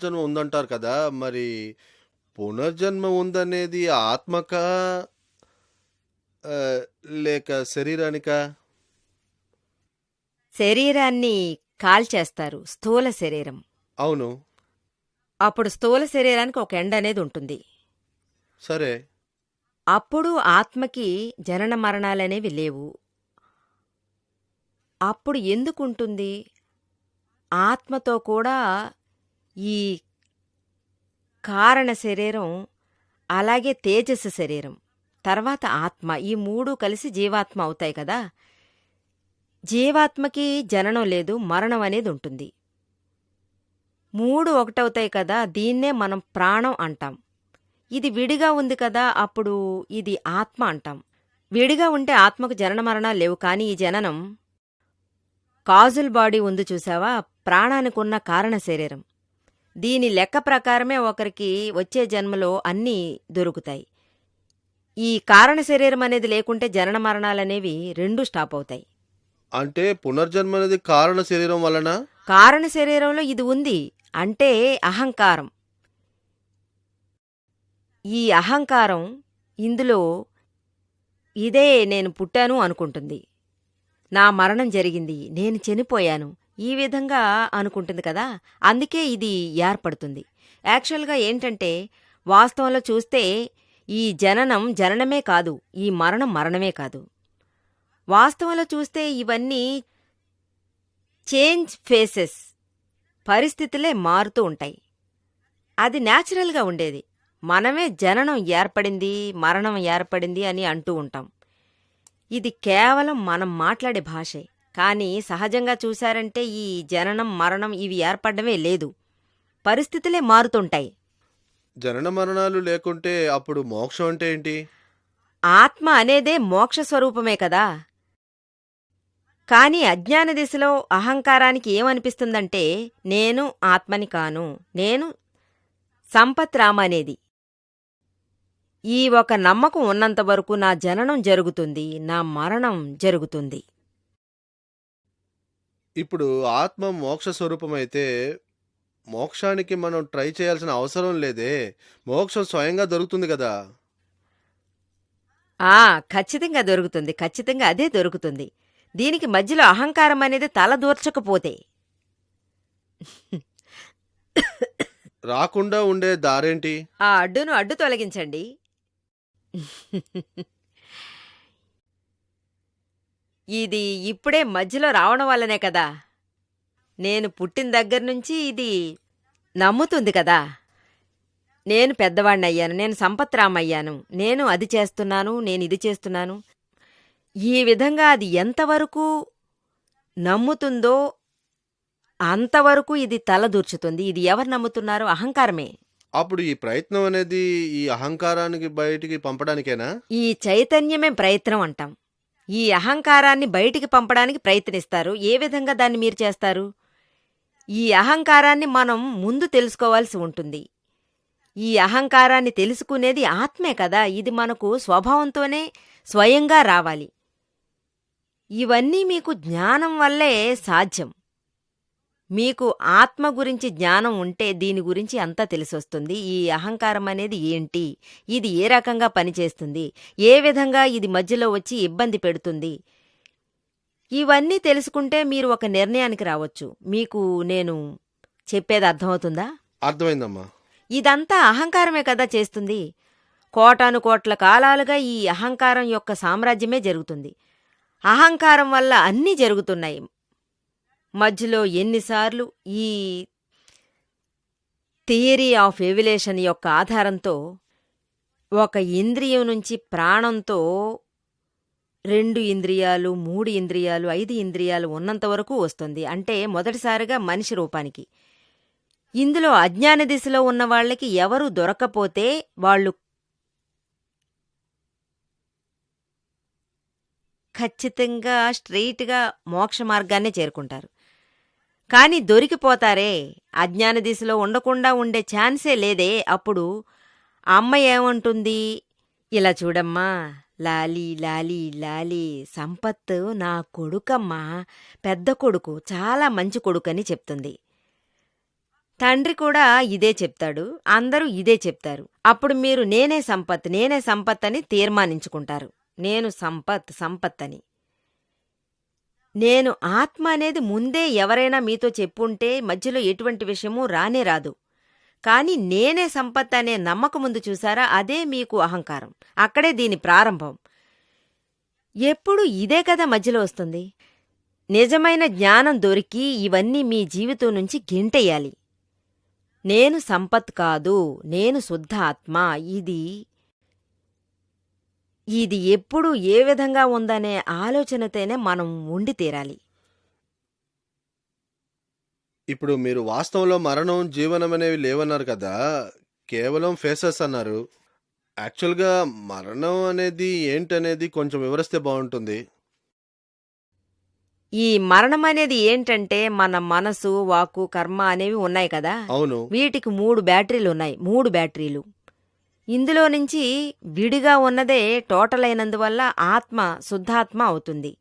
జన్మ ఉందంటారు కదా! మరి పునర్జన్మ ఉందనేది ఆత్మకా? ఆహ్, లేక శరీరానికా? శరీరాన్ని కాల్చేస్తారు, స్థూల శరీరం. అవును. అప్పుడు స్థూల శరీరానికి ఒక ఎండ్ అనేది ఉంటుంది. సరే. అప్పుడు ఆత్మకి జనన మరణాలనేవి లేవు. అప్పుడు ఎందుకుంటుంది? ఆత్మతో కూడా ఈ కారణ శరీరం, అలాగే తేజస్సు శరీరం, తర్వాత ఆత్మ, ఈ మూడు కలిసి జీవాత్మ అవుతాయి కదా! జీవాత్మకి జననం లేదు, మరణం అనేది ఉంటుంది. మూడు ఒకటవుతాయి కదా! దీన్నే మనం ప్రాణం అంటాం. ఇది విడిగా ఉంది కదా! అప్పుడు ఇది ఆత్మ అంటాం. విడిగా ఉంటే ఆత్మకు జనన మరణాలు లేవు. కానీ ఈ జననం కాజుల్ బాడీ ఉంది చూసావా? ప్రాణానికున్న కారణ శరీరం. దీని లెక్క ప్రకారమే ఒకరికి వచ్చే జన్మలో అన్నీ దొరుకుతాయి. ఈ కారణ శరీరం అనేది లేకుంటే జనన మరణాలనేవి రెండూ స్టాప్ అవుతాయి. అంటే పునర్జన్మ అనేది కారణ శరీరం వలన? కారణ శరీరంలో ఇది ఉంది అంటే అహంకారం. ఈ అహంకారం ఇందులో ఇదే నేను పుట్టాను అనుకుంటుంది. నా మరణం జరిగింది, నేను చనిపోయాను, ఈ విధంగా అనుకుంటుంది కదా! అందుకే ఇది ఏర్పడుతుంది. యాక్చువల్గా ఏంటంటే, వాస్తవంలో చూస్తే ఈ జననం జననమే కాదు, ఈ మరణం మరణమే కాదు. వాస్తవంలో చూస్తే ఇవన్నీ చేంజ్ ఫేసెస్, పరిస్థితులే మారుతూ ఉంటాయి. అది న్యాచురల్గా ఉండేది. మనమే జననం ఏర్పడింది, మరణం ఏర్పడింది అని అంటూ ఉంటాం. ఇది కేవలం మనం మాట్లాడే భాషే. కానీ సహజంగా చూశారంటే ఈ జననం మరణం ఇవి ఏర్పడమే లేదు, పరిస్థితులే మారుతుంటాయి. జనన మరణాలు లేకుంటే అప్పుడు మోక్షం అంటే ఏంటి? ఆత్మ అనేదే మోక్ష స్వరూపమే కదా! కానీ అజ్ఞాన దిశలో అహంకారానికి ఏమనిపిస్తుందంటే, నేను ఆత్మని కాను, నేను సంపత్ రామ అనేది. ఈ ఒక నమ్మకం ఉన్నంతవరకు నా జననం జరుగుతుంది, నా మరణం జరుగుతుంది. ఇప్పుడు ఆత్మ మోక్ష స్వరూపమైతే మోక్షానికి మనం ట్రై చేయాల్సిన అవసరం లేదే. మోక్షం స్వయంగా దొరుకుతుంది కదా! ఖచ్చితంగా దొరుకుతుంది, ఖచ్చితంగా అదే దొరుకుతుంది. దీనికి మధ్యలో అహంకారం అనేది తల దూర్చకపోతే. రాకుండా ఉండే దారేంటి? ఆ అడ్డును అడ్డు తొలగించండి. ఇది ఇప్పుడే మధ్యలో రావడం వల్లనే కదా! నేను పుట్టిన దగ్గర్నుంచి ఇది నమ్ముతుంది కదా! నేను పెద్దవాణ్ణయ్యాను, నేను సంపత్రామయ్యాను, నేను అది చేస్తున్నాను, నేను ఇది చేస్తున్నాను. ఈ విధంగా అది ఎంతవరకు నమ్ముతుందో అంతవరకు ఇది తలదూర్చుతుంది. ఇది ఎవరు నమ్ముతున్నారో? అహంకారమే. అప్పుడు ఈ ప్రయత్నం అనేది ఈ అహంకారానికి బయటికి పంపడానికేనా? ఈ చైతన్యమే ప్రయత్నం అంటాం. ఈ అహంకారాన్ని బయటికి పంపడానికి ప్రయత్నిస్తారు. ఏ విధంగా దాన్ని మీరు చేస్తారు? ఈ అహంకారాన్ని మనం ముందు తెలుసుకోవాల్సి ఉంటుంది. ఈ అహంకారాన్ని తెలుసుకునేది ఆత్మే కదా! ఇది మనకు స్వభావంతోనే స్వయంగా రావాలి. ఇవన్నీ మీకు జ్ఞానం వల్లే సాధ్యం. మీకు ఆత్మ గురించి జ్ఞానం ఉంటే దీని గురించి అంతా తెలిసొస్తుంది. ఈ అహంకారం అనేది ఏంటి, ఇది ఏ రకంగా పనిచేస్తుంది, ఏ విధంగా ఇది మధ్యలో వచ్చి ఇబ్బంది పెడుతుంది, ఇవన్నీ తెలుసుకుంటే మీరు ఒక నిర్ణయానికి రావచ్చు. మీకు నేను చెప్పేది అర్థమవుతుందా? అర్థమైందమ్మా. ఇదంతా అహంకారమే కదా చేస్తుంది. కోటాను కోట్ల కాలాలుగా ఈ అహంకారం యొక్క సామ్రాజ్యమే జరుగుతుంది. అహంకారం వల్ల అన్నీ జరుగుతున్నాయి. మధ్యలో ఎన్నిసార్లు ఈ థియరీ ఆఫ్ ఎవల్యూషన్ యొక్క ఆధారంతో ఒక ఇంద్రియం నుంచి ప్రాణంతో 2 ఇంద్రియాలు, 3 ఇంద్రియాలు, 5 ఇంద్రియాలు ఉన్నంతవరకు వస్తుంది. అంటే మొదటిసారిగా మనిషి రూపానికి. ఇందులో అజ్ఞాన దిశలో ఉన్న వాళ్ళకి ఎవరు దొరక్కపోతే వాళ్ళు ఖచ్చితంగా స్ట్రెయిట్గా మోక్ష మార్గాన్నే చేరుకుంటారు. కాని దొరికిపోతారే, అజ్ఞాన దిశలో ఉండకుండా ఉండే ఛాన్సే లేదే. అప్పుడు అమ్మ ఏమంటుంది? ఇలా చూడమ్మా, లాలీ లాలీ లాలీ, సంపత్ నా కొడుకమ్మా, పెద్ద కొడుకు, చాలా మంచి కొడుకని చెప్తుంది. తండ్రి కూడా ఇదే చెప్తాడు. అందరూ ఇదే చెప్తారు. అప్పుడు మీరు నేనే సంపత్ అని తీర్మానించుకుంటారు. నేను సంపత్ అని. నేను ఆత్మ అనేది ముందే ఎవరైనా మీతో చెప్పుంటే మధ్యలో ఎటువంటి విషయమూ రానే రాదు. కాని నేనే సంపత్ అనే నమ్మకం ముందు చూసారా, అదే మీకు అహంకారం. అక్కడే దీని ప్రారంభం. ఎప్పుడు ఇదే కదా మధ్యలో వస్తుంది. నిజమైన జ్ఞానం దొరికి ఇవన్నీ మీ జీవితం నుంచి గెంటెయ్యాలి. నేను సంపత్ కాదు, నేను శుద్ధ ఆత్మ. ఇది ఎప్పుడు ఏ విధంగా ఉందనే ఆలోచనతోనే మనం ఉండి తీరాలి. ఇప్పుడు మీరు వాస్తవంలో మరణం, జీవనం అనేవి లేవన్నారు కదా! కేవలం ఫేసెస్ అన్నారు. యాక్చువల్‌గా మరణం అనేది ఏంటనేది కొంచెం వివరిస్తే బావుంటుంది. ఈ మరణమనేది ఏంటంటే మన మనసు, వాక్కు, కర్మ అనేవి ఉన్నాయి కదా! అవును. వీటికి 3 బ్యాటరీలున్నాయి. 3 బ్యాటరీలు. ఇందులో నుంచి విడిగా ఉన్నదే టోటల్ అయినందువల్ల ఆత్మ శుద్ధాత్మ అవుతుంది.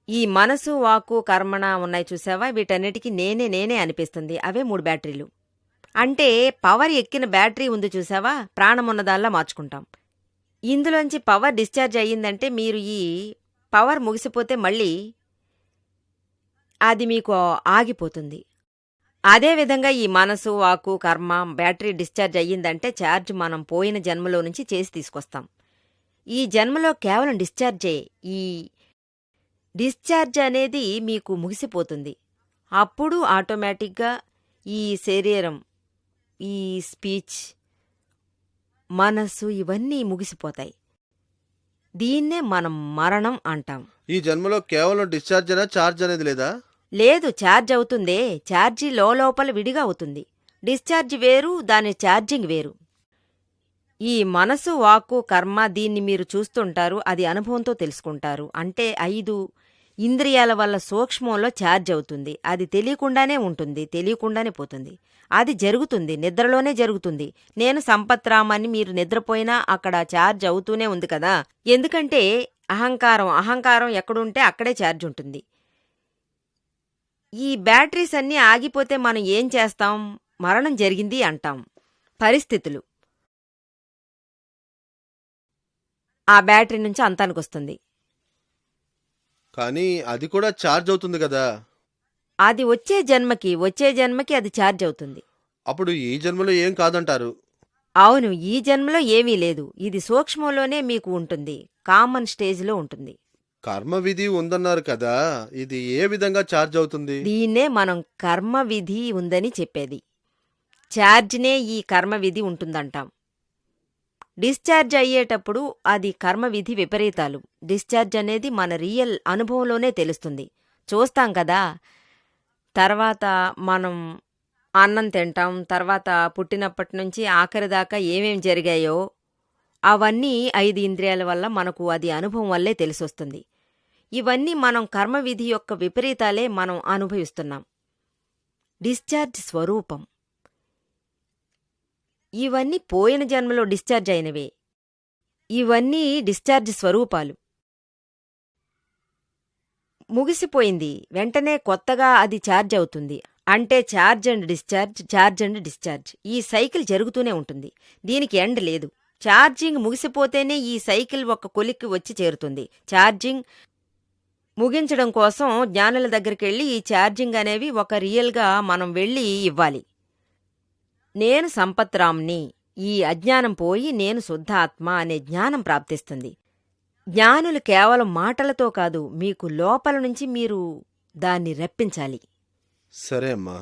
ఈ మనసు, వాక్కు, కర్మణ ఉన్నాయి చూసావా, వీటన్నిటికీ నేనే అనిపిస్తుంది. అవే 3 బ్యాటరీలు. అంటే పవర్ ఎక్కిన బ్యాటరీ ఉంది చూసావా, ప్రాణమున్నదాల్లా మార్చుకుంటాం. ఇందులోంచి పవర్ డిశ్చార్జ్ అయ్యిందంటే మీరు ఈ పవర్ ముగిసిపోతే మళ్ళీ అది మీకు ఆగిపోతుంది. అదేవిధంగా ఈ మనసు, వాక్కు, కర్మ బ్యాటరీ డిశ్చార్జ్ అయ్యిందంటే ఛార్జ్ మనం పోయిన జన్మలో నుంచి చేసి తీసుకొస్తాం. ఈ జన్మలో కేవలం డిశ్చార్జే. ఈ డిశ్చార్జ్ అనేది మీకు ముగిసిపోతుంది. అప్పుడు ఆటోమేటిక్గా ఈ శరీరం, ఈ స్పీచ్, మనస్సు ఇవన్నీ ముగిసిపోతాయి. దీన్నే మనం మరణం అంటాం. ఈ జన్మలో కేవలం డిశ్చార్జ్ అయినా ఛార్జ్ అనేది లేదా? లేదు, ఛార్జ్ అవుతుందే. ఛార్జీ లోపల విడిగా అవుతుంది. డిశ్చార్జ్ వేరు, దాని ఛార్జింగ్ వేరు. ఈ మనసు, వాక్కు, కర్మ దీన్ని మీరు చూస్తుంటారు, అది అనుభవంతో తెలుసుకుంటారు. అంటే 5 ఇంద్రియాల వల్ల సూక్ష్మంలో ఛార్జ్ అవుతుంది. అది తెలియకుండానే ఉంటుంది, తెలియకుండానే పోతుంది. అది జరుగుతుంది, నిద్రలోనే జరుగుతుంది. నేను సంపత్రామని మీరు నిద్రపోయినా అక్కడ ఛార్జ్ అవుతూనే ఉంది కదా. ఎందుకంటే అహంకారం ఎక్కడుంటే అక్కడే ఛార్జ్ ఉంటుంది. ఈ బ్యాటరీస్ అన్నీ ఆగిపోతే మనం ఏం చేస్తాం? మరణం జరిగింది అంటాం. పరిస్థితులు ఆ బ్యాటరీ నుంచి అంతానికొస్తుంది. కానీ అది కూడా ఛార్జ్ అవుతుంది కదా! అది వచ్చే జన్మకి అది ఛార్జ్ అవుతుంది. అప్పుడు ఈ జన్మలో ఏం కాదంటారు? అవును, ఈ జన్మలో ఏమీ లేదు. ఇది సూక్ష్మంలోనే మీకు ఉంటుంది, కామన్ స్టేజ్లో ఉంటుంది. కర్మ విధి ఉందన్నారు కదా! ఇది ఏ విధంగా ఛార్జ్ అవుతుంది? దీన్నే మనం కర్మ విధి ఉందని చెప్పేది. ఛార్జ్నే ఈ కర్మ విధి ఉంటుందంటాం. డిశ్చార్జ్ అయ్యేటప్పుడు అది కర్మవిధి విపరీతాలు. డిశ్చార్జ్ అనేది మన రియల్ అనుభవంలోనే తెలుస్తుంది. చూస్తాం కదా. తర్వాత మనం అన్నం తింటాం. తర్వాత పుట్టినప్పటి నుంచి ఆఖరిదాకా ఏమేం జరిగాయో అవన్నీ 5 ఇంద్రియాల వల్ల మనకు అది అనుభవం వల్లే తెలిసొస్తుంది. ఇవన్నీ మనం కర్మవిధి యొక్క విపరీతాలే మనం అనుభవిస్తున్నాం. డిశ్చార్జ్ స్వరూపం. ఇవన్నీ పోయిన జన్మలో డిశ్చార్జ్ అయినవే. ఇవన్నీ డిశ్చార్జ్ స్వరూపాలు. ముగిసిపోయింది, వెంటనే కొత్తగా అది ఛార్జ్ అవుతుంది. అంటే ఛార్జ్ అండ్ డిశ్చార్జ్ ఈ సైకిల్ జరుగుతూనే ఉంటుంది. దీనికి ఎండ్ లేదు. ఛార్జింగ్ ముగిసిపోతేనే ఈ సైకిల్ ఒక కొలిక్కి వచ్చి చేరుతుంది. ఛార్జింగ్ ముగించడం కోసం జ్ఞానుల దగ్గరికెళ్ళి ఈ ఛార్జింగ్ అనేవి ఒక రియల్గా మనం వెళ్ళి ఇవ్వాలి. నేను సంపత్రామ్ని, ఈ అజ్ఞానం పోయి నేను శుద్ధ ఆత్మ అనే జ్ఞానం ప్రాప్తిస్తుంది. జ్ఞానులు కేవలం మాటలతో కాదు, మీకు లోపల నుంచి మీరు దాన్ని రప్పించాలి. సరే అమ్మా.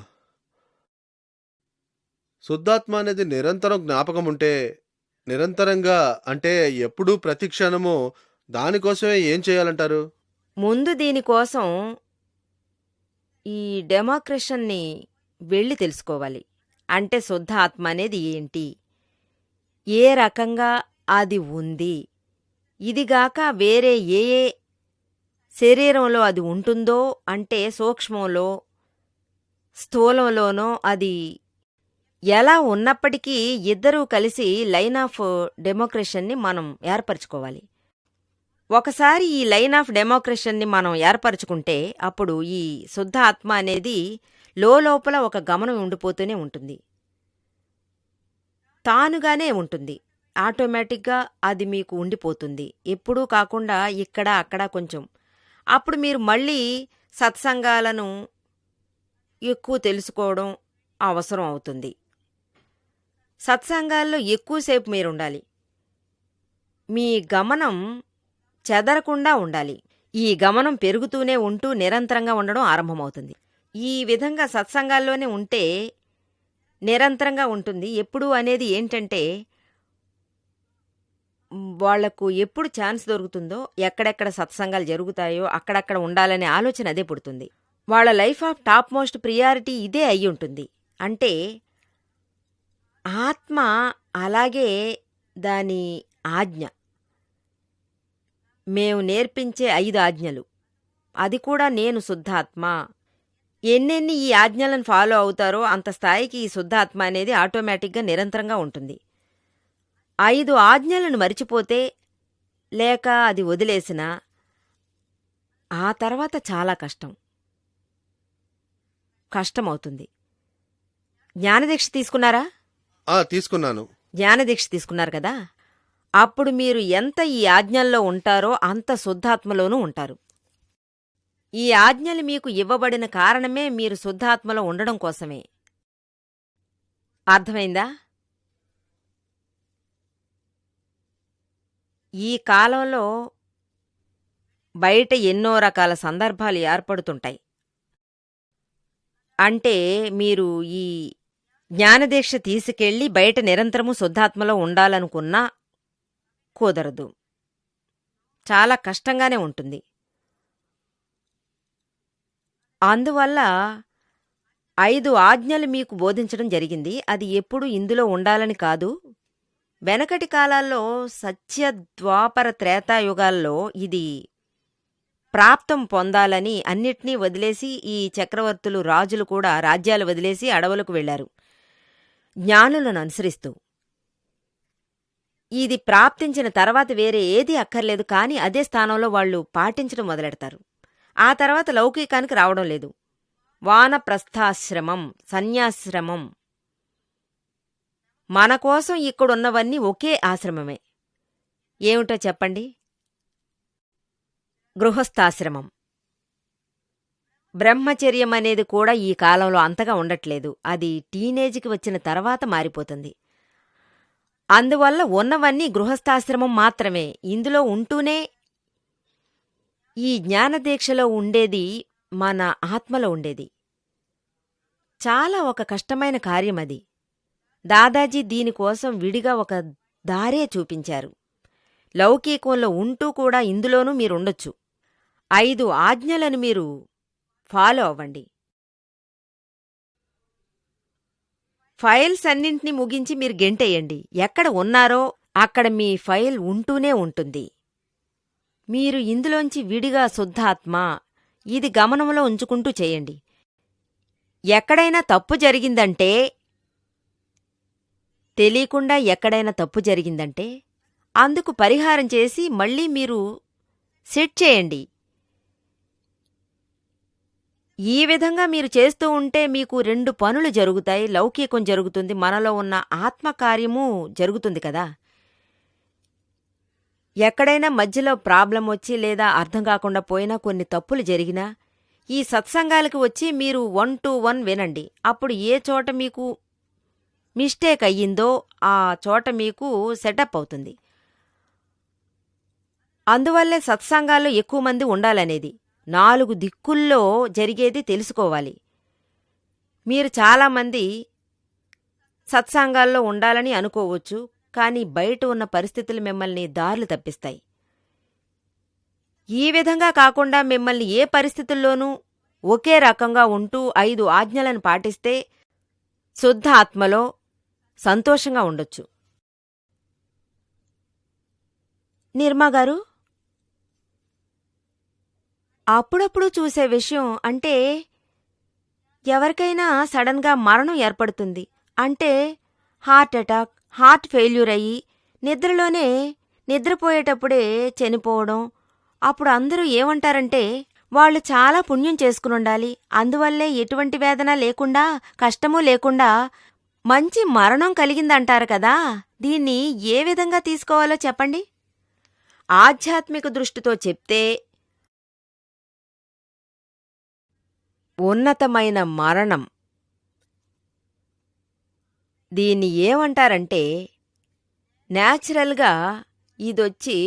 శుద్ధాత్మ అనేది నిరంతరం జ్ఞాపకం ఉంటే, నిరంతరంగా అంటే ఎప్పుడూ ప్రతి క్షణము దానికోసమే ఏం చేయాలంటారు? ముందు దీనికోసం ఈ డెమోక్రషన్ని వెళ్ళి తెలుసుకోవాలి. అంటే శుద్ధ ఆత్మ అనేది ఏంటి, ఏ రకంగా అది ఉంది, ఇదిగాక వేరే ఏ శరీరంలో అది ఉంటుందో, అంటే సూక్ష్మంలో స్థూలంలోనో అది ఎలా ఉన్నప్పటికీ ఇద్దరూ కలిసి లైన్ ఆఫ్ డెమోక్రషన్ని మనం ఏర్పరచుకోవాలి. ఒకసారి ఈ లైన్ ఆఫ్ డెమోక్రషన్ని మనం ఏర్పరచుకుంటే అప్పుడు ఈ శుద్ధ ఆత్మ అనేది లోపల ఒక గమనం ఉండిపోతూనే ఉంటుంది. తానుగానే ఉంటుంది. ఆటోమేటిక్గా అది మీకు ఉండిపోతుంది. ఎప్పుడూ కాకుండా ఇక్కడ అక్కడ కొంచెం. అప్పుడు మీరు మళ్ళీ సత్సంగాలను ఎక్కువ తెలుసుకోవడం అవసరం అవుతుంది. సత్సంగాల్లో ఎక్కువసేపు మీరుండాలి. మీ గమనం చెదరకుండా ఉండాలి. ఈ గమనం పెరుగుతూనే ఉంటూ నిరంతరంగా ఉండడం ఆరంభమవుతుంది. ఈ విధంగా సత్సంగాల్లోనే ఉంటే నిరంతరంగా ఉంటుంది. ఎప్పుడు అనేది ఏంటంటే వాళ్లకు ఎప్పుడు ఛాన్స్ దొరుకుతుందో, ఎక్కడెక్కడ సత్సంగాలు జరుగుతాయో అక్కడక్కడ ఉండాలనే ఆలోచన అదే పుడుతుంది. వాళ్ళ life of top most priority ఇదే అయి ఉంటుంది. అంటే ఆత్మ అలాగే దాని ఆజ్ఞ. మేము నేర్పించే 5 ఆజ్ఞలు, అది కూడా నేను శుద్ధాత్మ. ఎన్నెన్ని ఈ ఆజ్ఞలను ఫాలో అవుతారో అంత స్థాయికి ఈ శుద్ధాత్మ అనేది ఆటోమేటిక్గా నిరంతరంగా ఉంటుంది. 5 ఆజ్ఞలను మరిచిపోతే లేక అది వదిలేసినా ఆ తర్వాత చాలా కష్టమవుతుంది. జ్ఞానదీక్ష తీసుకున్నారా? తీసుకున్నాను. జ్ఞానదీక్ష తీసుకున్నారు కదా, అప్పుడు మీరు ఎంత ఈ ఆజ్ఞల్లో ఉంటారో అంత శుద్ధాత్మలోనూ ఉంటారు. ఈ ఆజ్ఞలు మీకు ఇవ్వబడిన కారణమే మీరు శుద్ధాత్మలో ఉండడం కోసమే. అర్థమైందా? ఈ కాలంలో బయట ఎన్నో రకాల సందర్భాలు ఏర్పడుతుంటాయి. అంటే మీరు ఈ జ్ఞానదీక్ష తీసుకెళ్ళి బయట నిరంతరము శుద్ధాత్మలో ఉండాలనుకున్నా కుదరదు. చాలా కష్టంగానే ఉంటుంది. అందువల్ల 5 ఆజ్ఞలు మీకు బోధించడం జరిగింది. అది ఎప్పుడు ఇందులో ఉండాలని కాదు. వెనకటి కాలాల్లో సత్యద్వాపర త్రేతాయుగాల్లో ఇది ప్రాప్తం పొందాలని అన్నిటినీ వదిలేసి ఈ చక్రవర్తులు, రాజులు కూడా రాజ్యాలు వదిలేసి అడవులకు వెళ్లారు జ్ఞానులను అనుసరిస్తూ. ఇది ప్రాప్తించిన తర్వాత వేరే ఏదీ అక్కర్లేదు, కానీ అదే స్థానంలో వాళ్ళు పాటించడం మొదలెడతారు. ఆ తర్వాత లౌకికానికి రావడం లేదు. వానప్రస్థాశ్రమం, సన్యాశ్రమం. మన కోసం ఇక్కడున్నవన్నీ ఒకే ఆశ్రమమే. ఏమిటో చెప్పండి? గృహస్థాశ్రమం. బ్రహ్మచర్యం అనేది కూడా ఈ కాలంలో అంతగా ఉండట్లేదు. అది టీనేజ్కి వచ్చిన తర్వాత మారిపోతుంది. అందువల్ల ఉన్నవన్నీ గృహస్థాశ్రమం మాత్రమే. ఇందులో ఉంటూనే ఈ జ్ఞానదీక్షలో ఉండేది మన ఆత్మలో ఉండేది. చాలా ఒక కష్టమైన కార్యమది. దాదాజీ దీనికోసం విడిగా ఒక దారే చూపించారు. లౌకికంలో ఉంటూ కూడా ఇందులోనూ మీరుండొచ్చు. 5 ఆజ్ఞలను మీరు ఫాలో అవ్వండి. ఫైల్స్ అన్నింటినీ ముగించి మీరు గెంటేయండి. ఎక్కడ ఉన్నారో అక్కడ మీ ఫైల్ ఉంటూనే ఉంటుంది. మీరు ఇందులోంచి విడిగా శుద్ధాత్మ, ఇది గమనంలో ఉంచుకుంటూ చేయండి. ఎక్కడైనా తప్పు జరిగిందంటే, తెలియకుండా ఎక్కడైనా తప్పు జరిగిందంటే అందుకు పరిహారం చేసి మళ్ళీ మీరు సెట్ చేయండి. ఈ విధంగా మీరు చేస్తూ ఉంటే మీకు 2 పనులు జరుగుతాయి. లౌకికం జరుగుతుంది, మనలో ఉన్న ఆత్మకార్యము జరుగుతుంది కదా. ఎక్కడైనా మధ్యలో ప్రాబ్లం వచ్చి లేదా అర్థం కాకుండా పోయినా, కొన్ని తప్పులు జరిగినా ఈ సత్సంగాలకు వచ్చి మీరు 1 to 1 వినండి. అప్పుడు ఏ చోట మీకు మిస్టేక్ అయ్యిందో ఆ చోట మీకు సెటప్ అవుతుంది. అందువల్లే సత్సంగాల్లో ఎక్కువ మంది ఉండాలనేది. 4 దిక్కుల్లో జరిగేది తెలుసుకోవాలి. మీరు చాలామంది సత్సంగాల్లో ఉండాలని అనుకోవచ్చు, కానీ బయట ఉన్న పరిస్థితులు మిమ్మల్ని దారులు తప్పిస్తాయి. ఈ విధంగా కాకుండా మిమ్మల్ని ఏ పరిస్థితుల్లోనూ ఒకే రకంగా ఉంటూ 5 ఆజ్ఞలను పాటిస్తే శుద్ధ ఆత్మలో సంతోషంగా ఉండొచ్చు. నిర్మాగారు, అప్పుడప్పుడు చూసే విషయం అంటే, ఎవరికైనా సడన్గా మరణం ఏర్పడుతుంది. అంటే హార్ట్ అటాక్, హార్ట్ ఫెయిల్యూర్ అయ్యి నిద్రలోనే నిద్రపోయేటప్పుడే చనిపోవడం. అప్పుడు అందరూ ఏమంటారంటే, వాళ్ళు చాలా పుణ్యం చేసుకునుండాలి. అందువల్లే ఎటువంటి వేదన లేకుండా, కష్టమూ లేకుండా మంచి మరణం కలిగిందంటారు కదా! దీన్ని ఏ విధంగా తీసుకోవాలో చెప్పండి? ఆధ్యాత్మిక దృష్టితో చెప్తే ఉన్నతమైన మరణం. దీన్ని ఏమంటారంటే న్యాచురల్గా ఇదొచ్చి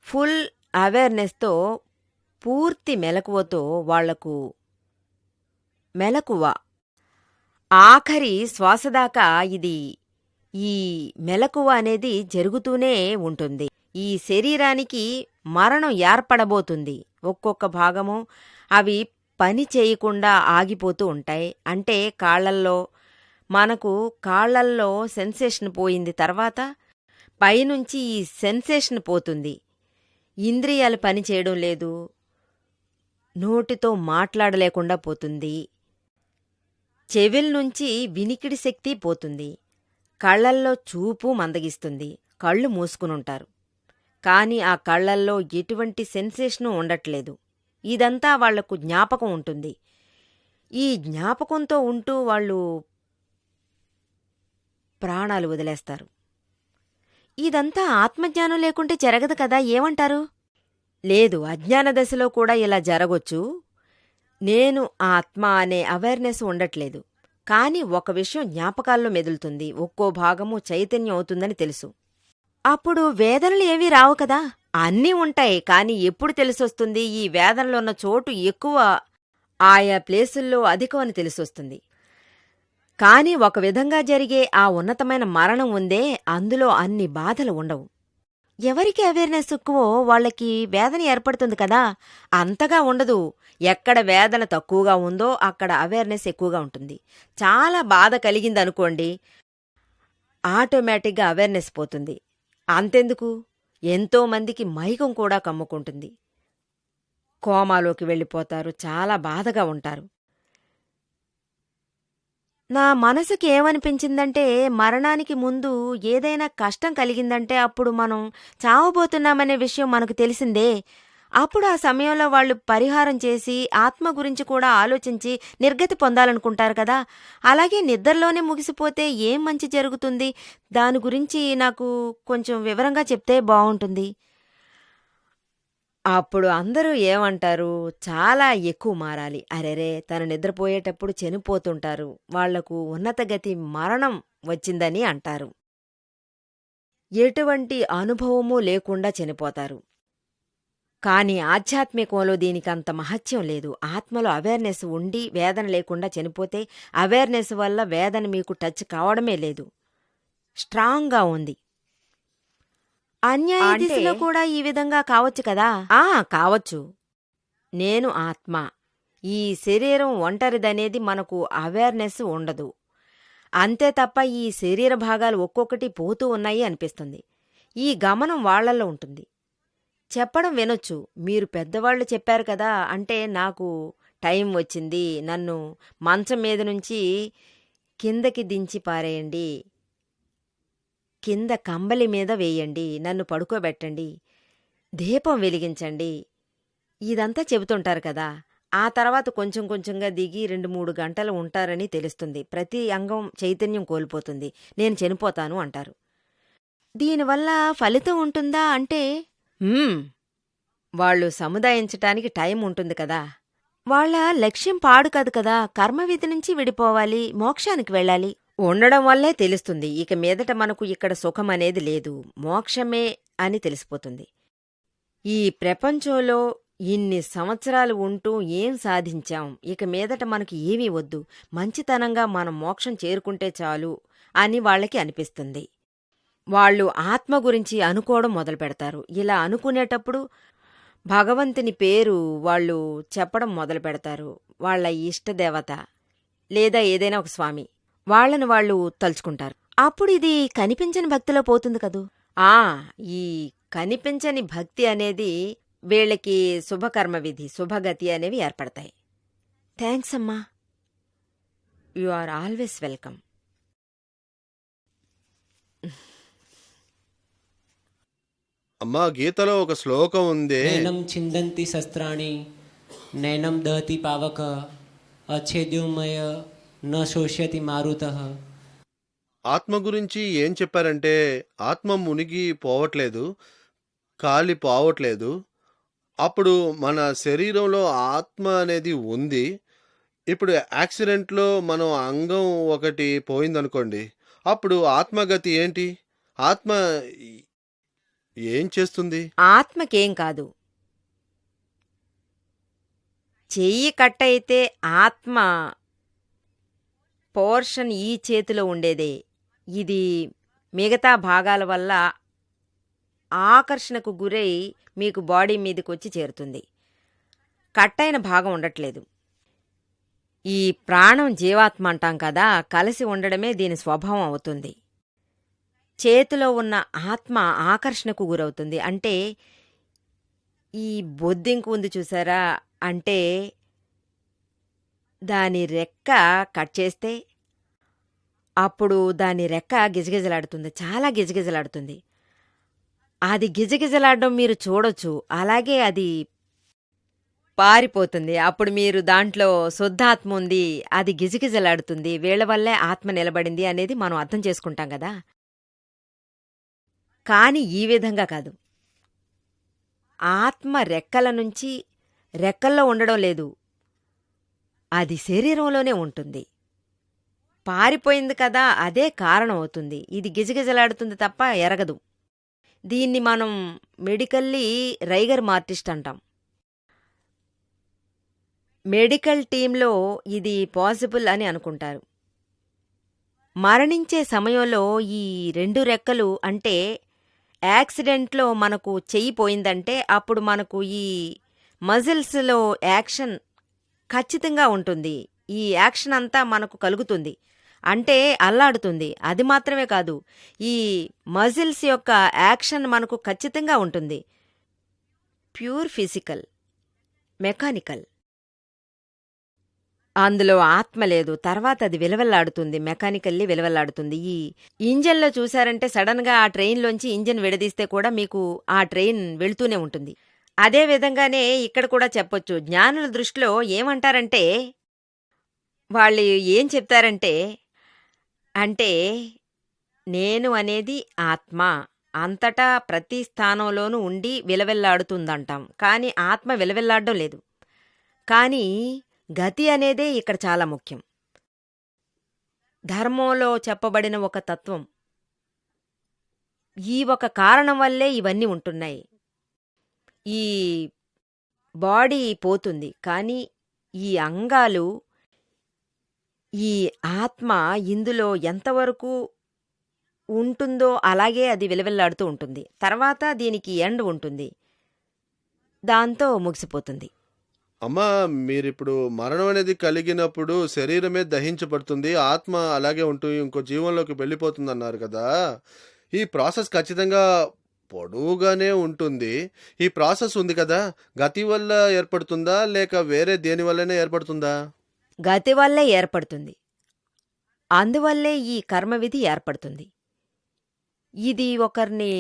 ఫుల్ అవేర్నెస్తో, పూర్తి మెలకువతో వాళ్లకు మెలకువ ఆఖరి శ్వాసదాకా ఈ మెలకువ అనేది జరుగుతూనే ఉంటుంది. ఈ శరీరానికి మరణం ఏర్పడబోతుంది. ఒక్కొక్క భాగము అవి పని చేయకుండా ఆగిపోతూ ఉంటాయి. అంటే మనకు కాళ్లల్లో సెన్సేషన్ పోయింది, తర్వాత పైనుంచి ఈ సెన్సేషన్ పోతుంది. ఇంద్రియాలు పని చేయడం లేదు, నోటితో మాట్లాడలేకుండా పోతుంది, చెవిల్నుంచి వినికిడి శక్తి పోతుంది, కళ్లల్లో చూపు మందగిస్తుంది, కళ్ళు మూసుకునుంటారు. కాని ఆ కళ్లల్లో ఎటువంటి సెన్సేషను ఉండట్లేదు. ఇదంతా వాళ్లకు జ్ఞాపకం ఉంటుంది. ఈ జ్ఞాపకంతో ఉంటూ వాళ్ళు ప్రాణాలు వదిలేస్తారు. ఇదంతా ఆత్మజ్ఞానం లేకుంటే జరగదు కదా, ఏమంటారు? లేదు, అజ్ఞాన దశలో కూడా ఇలా జరగొచ్చు. నేను ఆత్మ అనే అవేర్నెస్ ఉండట్లేదు. కాని ఒక విషయం జ్ఞాపకాల్లో మెదులుతుంది, ఒక్కో భాగము చైతన్యం అవుతుందని తెలుసు. అప్పుడు వేదనలు ఏవీ రావు కదా? అన్నీ ఉంటాయి, కాని ఎప్పుడు తెలిసొస్తుంది ఈ వేదనలున్న చోటు ఎక్కువ, ఆయా ప్లేసుల్లో అధికమని తెలిసొస్తుంది. కాని ఒక విధంగా జరిగే ఆ ఉన్నతమైన మరణం ఉందే, అందులో అన్ని బాధలు ఉండవు. ఎవరికి అవేర్నెస్ ఎక్కువో వాళ్లకి వేదన ఏర్పడుతుంది కదా, అంతగా ఉండదు. ఎక్కడ వేదన తక్కువగా ఉందో అక్కడ అవేర్నెస్ ఎక్కువగా ఉంటుంది. చాలా బాధ కలిగిందనుకోండి, ఆటోమేటిక్గా అవేర్నెస్ పోతుంది. అంతెందుకు, ఎంతోమందికి మైకం కూడా కమ్ముకుంటుంది, కోమాలోకి వెళ్ళిపోతారు, చాలా బాధగా ఉంటారు. నా మనసుకి ఏమనిపించిందంటే, మరణానికి ముందు ఏదైనా కష్టం కలిగిందంటే అప్పుడు మనం చావబోతున్నామనే విషయం మనకు తెలిసిందే. అప్పుడు ఆ సమయంలో వాళ్ళు పరిహారం చేసి ఆత్మ గురించి కూడా ఆలోచించి నిర్గతి పొందాలనుకుంటారు కదా. అలాగే నిద్రలోనే ముగిసిపోతే ఏం మంచి జరుగుతుంది? దాని గురించి నాకు కొంచెం వివరంగా చెప్తే బావుంటుంది. అప్పుడు అందరూ ఏమంటారు, చాలా ఎక్కువ మారాలి. అరెరే, తను నిద్రపోయేటప్పుడు చనిపోతుంటారు, వాళ్లకు ఉన్నతగతి మరణం వచ్చిందని అంటారు. ఎటువంటి అనుభవమూ లేకుండా చనిపోతారు. కాని ఆధ్యాత్మికంలో దీనికంత మహత్యం లేదు. ఆత్మలో అవేర్నెస్ ఉండి వేదన లేకుండా చనిపోతే అవేర్నెస్ వల్ల వేదన మీకు టచ్ కావడమే లేదు, స్ట్రాంగ్గా ఉంది. అన్యాయ దిశలో కూడా ఈ విధంగా కావచ్చు కదా? కావచ్చు. నేను ఆత్మ, ఈ శరీరం ఒంటరిదనేది మనకు అవేర్నెస్ ఉండదు. అంతే తప్ప ఈ శరీర భాగాలు ఒక్కొక్కటి పోతూ ఉన్నాయి అనిపిస్తుంది. ఈ గమనం వాళ్లల్లో ఉంటుంది. చెప్పడం వినొచ్చు, మీరు పెద్దవాళ్లు చెప్పారు కదా, అంటే నాకు టైం వచ్చింది, నన్ను మంచం మీద నుంచి కిందకి దించి పారేయండి, కింద కంబలి మీద వేయండి, నన్ను పడుకోబెట్టండి, దీపం వెలిగించండి, ఇదంతా చెబుతుంటారు కదా. ఆ తర్వాత కొంచెం కొంచెంగా దిగి 2-3 గంటలు ఉంటారని తెలుస్తుంది. ప్రతి అంగం చైతన్యం కోల్పోతుంది, నేను చనిపోతాను అంటారు. దీనివల్ల ఫలితం ఉంటుందా అంటే వాళ్ళు సముదాయించటానికి టైం ఉంటుంది కదా. వాళ్ల లక్ష్యం పాడు కాదు కదా, కర్మవిధి నుంచి విడిపోవాలి, మోక్షానికి వెళ్ళాలి. ఉండడం వల్లే తెలుస్తుంది, ఇక మీదట మనకు ఇక్కడ సుఖమనేది లేదు, మోక్షమే అని తెలిసిపోతుంది. ఈ ప్రపంచంలో ఇన్ని సంవత్సరాలు ఉంటూ ఏం సాధించాం, ఇక మీదట మనకు ఏమీ వద్దు, మంచితనంగా మనం మోక్షం చేరుకుంటే చాలు అని వాళ్లకి అనిపిస్తుంది. వాళ్ళు ఆత్మ గురించి అనుకోవడం మొదలుపెడతారు. ఇలా అనుకునేటప్పుడు భగవంతుని పేరు వాళ్ళు చెప్పడం మొదలు పెడతారు. వాళ్ల ఇష్టదేవత లేదా ఏదైనా ఒక స్వామి, వాళ్లను వాళ్ళు తలుచుకుంటారు. అప్పుడు ఇది కనిపించని భక్తిలో పోతుంది కదూ. ఈ కనిపించని భక్తి అనేది వీళ్ళకి శుభకర్మ విధి, శుభగతి అనేవి ఏర్పడతాయి. థ్యాంక్స్ అమ్మా, యు ఆర్ ఆల్వేస్ వెల్కమ్. అమ్మా గీతలో ఒక శ్లోకం ఉంది. नैनं छिन्दन्ति शस्त्राणि नैनं दहति पावकः अच्छेद्योमय न शोष्यति मारुतः. ఆత్మ గురించి ఏం చెప్పారంటే ఆత్మ మునిగి పోవట్లేదు, కాలి పోవట్లేదు. అప్పుడు మన శరీరంలో ఆత్మ అనేది ఉంది. ఇప్పుడు యాక్సిడెంట్లో మనం అంగం ఒకటి పోయిందనుకోండి, అప్పుడు ఆత్మగతి ఏంటి? ఆత్మ ఏం చేస్తుంది? ఆత్మకేం కాదు. చెయ్యి కట్టయితే ఆత్మ పోర్షన్ ఈ చేతిలో ఉండేదే. ఇది మిగతా భాగాల వల్ల ఆకర్షణకు గురై మీకు బాడీ మీదకి వచ్చి చేరుతుంది. కట్టయిన భాగం ఉండట్లేదు. ఈ ప్రాణం జీవాత్మ అంటాం కదా, కలిసి ఉండడమే దీని స్వభావం అవుతుంది. చేతిలో ఉన్న ఆత్మ ఆకర్షణకు గురవుతుంది. అంటే ఈ బొద్దింకు ఉంది చూసారా, అంటే దాని రెక్క కట్ చేస్తే అప్పుడు దాని రెక్క గిజగిజలాడుతుంది, చాలా గిజగిజలాడుతుంది. అది గిజగిజలాడడం మీరు చూడొచ్చు. అలాగే అది పారిపోతుంది. అప్పుడు మీరు దాంట్లో శుద్ధాత్మ ఉంది, అది గిజగిజలాడుతుంది, వీళ్ళ వల్లే ఆత్మ నిలబడింది అనేది మనం అర్థం చేసుకుంటాం కదా. కాని ఈ విధంగా కాదు. ఆత్మ రెక్కల నుంచి రెక్కల్లో ఉండడం లేదు, అది శరీరంలోనే ఉంటుంది. పారిపోయింది కదా, అదే కారణం అవుతుంది. ఇది గిజగిజలాడుతుంది తప్ప ఎరగదు. దీన్ని మనం మెడికల్లీ రైగర్ మార్టిస్ట్ అంటాం. మెడికల్ టీంలో ఇది పాసిబుల్ అని అనుకుంటారు. మరణించే సమయంలో ఈ 2 రెక్కలు, అంటే యాక్సిడెంట్లో మనకు చెయ్యి పోయిందంటే అప్పుడు మనకు ఈ మజిల్స్లో యాక్షన్ ఖచ్చితంగా ఉంటుంది. ఈ యాక్షన్ అంతా మనకు కలుగుతుంది, అంటే అల్లాడుతుంది. అది మాత్రమే కాదు, ఈ మజిల్స్ యొక్క యాక్షన్ మనకు ఖచ్చితంగా ఉంటుంది. Pure physical, mechanical. అందులో ఆత్మ లేదు. తర్వాత అది విలవెల్లాడుతుంది, మెకానికల్లీ విలవెల్లాడుతుంది. ఈ ఇంజన్లో చూశారంటే సడన్గా ఆ ట్రైన్లోంచి ఇంజన్ విడదీస్తే కూడా మీకు ఆ ట్రైన్ వెళుతూనే ఉంటుంది. అదే విధంగానే ఇక్కడ కూడా చెప్పొచ్చు. జ్ఞానుల దృష్టిలో ఏమంటారంటే, వాళ్ళు ఏం చెప్తారంటే, అంటే నేను అనేది ఆత్మ అంతటా ప్రతి స్థానంలోనూ ఉండి విలవెల్లాడుతుందంటాం. కానీ ఆత్మ విలవెల్లాడడం లేదు. కానీ గతి అనేదే ఇక్కడ చాలా ముఖ్యం. ధర్మంలో చెప్పబడిన ఒక తత్వం. ఈ ఒక కారణం వల్లే ఇవన్నీ ఉంటున్నాయి. ఈ బాడీ పోతుంది, కానీ ఈ అంగాలు, ఈ ఆత్మ ఇందులో ఎంతవరకు ఉంటుందో అలాగే అది విలవిల్లాడుతూ ఉంటుంది. తర్వాత దీనికి ఎండ్ ఉంటుంది, దాంతో ముగిసిపోతుంది. అమ్మా మీరిప్పుడు మరణం అనేది కలిగినప్పుడు శరీరమే దహించబడుతుంది, ఆత్మ అలాగే ఉంటూ ఇంకో జీవంలోకి వెళ్ళిపోతుంది అన్నారు కదా. ఈ ప్రాసెస్ ఖచ్చితంగా పొడవుగానే ఉంటుంది. ఈ ప్రాసెస్ ఉంది కదా, గతి వల్ల ఏర్పడుతుందా లేక వేరే దేని వల్లనే ఏర్పడుతుందా? గతి వల్లే ఏర్పడుతుంది. అందువల్లే ఈ కర్మవిధి ఏర్పడుతుంది. ఇది ఒకరిని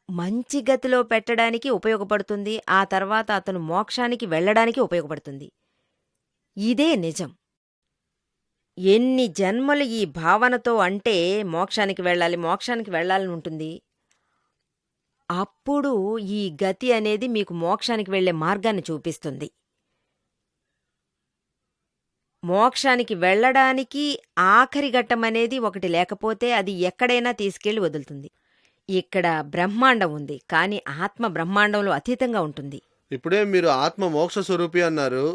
మంచి గతిలో పెట్టడానికి ఉపయోగపడుతుంది. ఆ తర్వాత అతను మోక్షానికి వెళ్ళడానికి ఉపయోగపడుతుంది. ఇదే నిజం. ఎన్ని జన్మలు ఈ భావనతో అంటే మోక్షానికి వెళ్ళాలని ఉంటుంది, అప్పుడు ఈ గతి అనేది మీకు మోక్షానికి వెళ్ళే మార్గాన్ని చూపిస్తుంది. మోక్షానికి వెళ్ళడానికి ఆఖరి ఘట్టం అనేది ఒకటి లేకపోతే అది ఎక్కడైనా తీసుకెళ్లి వదులుతుంది. ఇక్కడ బ్రహ్మాండం ఉంది, కానీ ఆత్మ బ్రహ్మాండంలో అతీతంగా ఉంటుంది. ఇప్పుడే మీరు ఆత్మ మోక్ష స్వరూపి అన్నారు.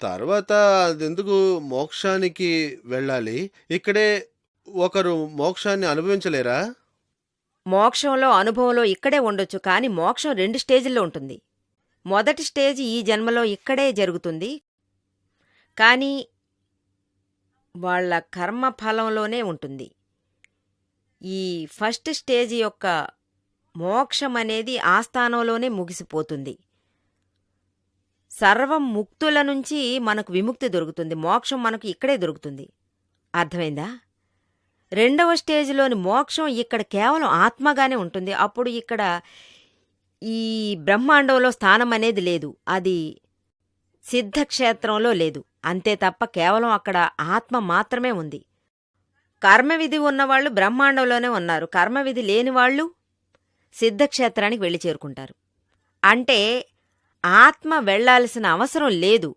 తర్వాత అదెందుకు మోక్షానికి వెళ్ళాలి? ఇక్కడే ఒకరు మోక్షాన్ని అనుభవించలేరా? మోక్షంలో అనుభవంలో ఇక్కడే ఉండొచ్చు, కానీ మోక్షం 2 స్టేజ్ల్లో ఉంటుంది. మొదటి స్టేజ్ ఈ జన్మలో ఇక్కడే జరుగుతుంది, కానీ వాళ్ళ కర్మఫలంలోనే ఉంటుంది. ఈ ఫస్ట్ స్టేజ్ యొక్క మోక్షం అనేది ఆ స్థానంలోనే ముగిసిపోతుంది. సర్వం ముక్తుల నుంచి మనకు విముక్తి దొరుకుతుంది. మోక్షం మనకు ఇక్కడే దొరుకుతుంది. అర్థమైందా? రెండవ స్టేజ్లోని మోక్షం ఇక్కడ కేవలం ఆత్మగానే ఉంటుంది. అప్పుడు ఇక్కడ ఈ బ్రహ్మాండంలో స్థానం అనేది లేదు, అది సిద్ధక్షేత్రంలో లేదు, అంతే తప్ప కేవలం అక్కడ ఆత్మ మాత్రమే ఉంది. కర్మవిధి ఉన్నవాళ్ళు బ్రహ్మాండంలోనే ఉన్నారు, కర్మవిధి లేనివాళ్ళు సిద్ధక్షేత్రానికి వెళ్ళి చేరుకుంటారు. అంటే ఆత్మ వెళ్లాల్సిన అవసరం లేదు,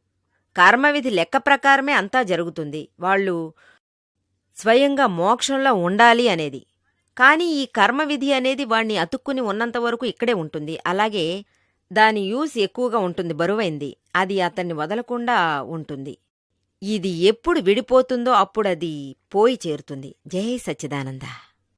కర్మవిధి లెక్క ప్రకారమే అంతా జరుగుతుంది. వాళ్ళు స్వయంగా మోక్షంలో ఉండాలి అనేది. కానీ ఈ కర్మవిధి అనేది వాణ్ణి అతుక్కుని ఉన్నంతవరకు ఇక్కడే ఉంటుంది. అలాగే దాని యూస్ ఎక్కువగా ఉంటుంది, బరువైంది, అది అతన్ని వదలకుండా ఉంటుంది. ఇది ఎప్పుడు విడిపోతుందో అప్పుడది పోయి చేరుతుంది. జై సచ్చిదానంద.